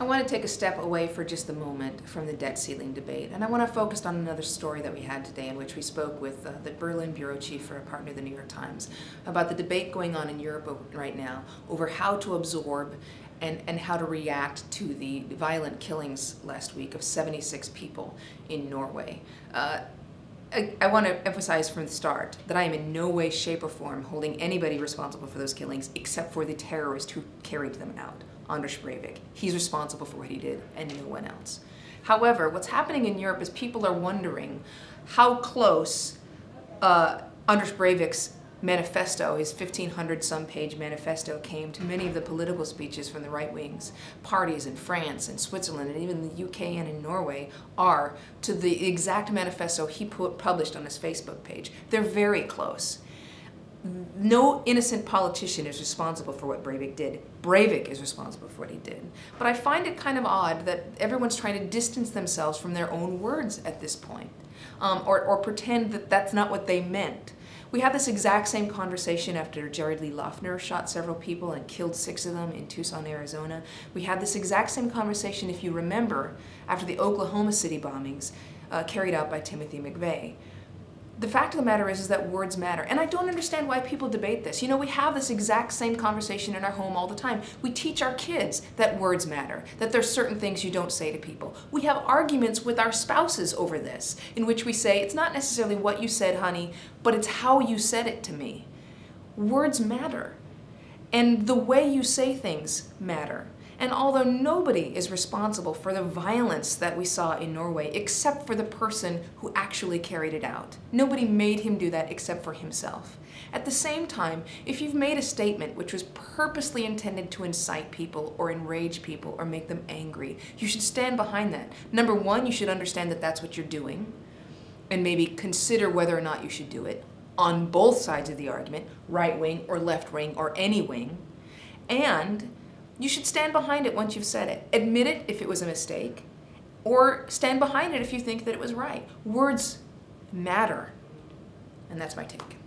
I want to take a step away for just a moment from the debt ceiling debate, and I want to focus on another story that we had today in which we spoke with the Berlin bureau chief for a partner of the New York Times about the debate going on in Europe right now over how to absorb and how to react to the violent killings last week of 76 people in Norway. I want to emphasize from the start that I am in no way, shape, or form holding anybody responsible for those killings except for the terrorist who carried them out, Anders Breivik. He's responsible for what he did and no one else. However, what's happening in Europe is people are wondering how close Anders Breivik's manifesto, his 1,500-some page manifesto, came to many of the political speeches from the right-wings parties in France and Switzerland and even the UK and in Norway are to the exact manifesto he published on his Facebook page. They're very close. No innocent politician is responsible for what Breivik did. Breivik is responsible for what he did. But I find it kind of odd that everyone's trying to distance themselves from their own words at this point, or pretend that that's not what they meant. We had this exact same conversation after Jared Lee Loughner shot several people and killed 6 of them in Tucson, Arizona. We had this exact same conversation, if you remember, after the Oklahoma City bombings carried out by Timothy McVeigh. The fact of the matter is that words matter. And I don't understand why people debate this. You know, we have this exact same conversation in our home all the time. We teach our kids that words matter, that there's certain things you don't say to people. We have arguments with our spouses over this, in which we say, it's not necessarily what you said, honey, but it's how you said it to me. Words matter. And the way you say things matter. And although nobody is responsible for the violence that we saw in Norway except for the person who actually carried it out, nobody made him do that except for himself. At the same time, if you've made a statement which was purposely intended to incite people or enrage people or make them angry, you should stand behind that. Number one, you should understand that that's what you're doing and maybe consider whether or not you should do it on both sides of the argument, right wing or left wing or any wing. And you should stand behind it once you've said it. Admit it if it was a mistake, or stand behind it if you think that it was right. Words matter, and that's my take.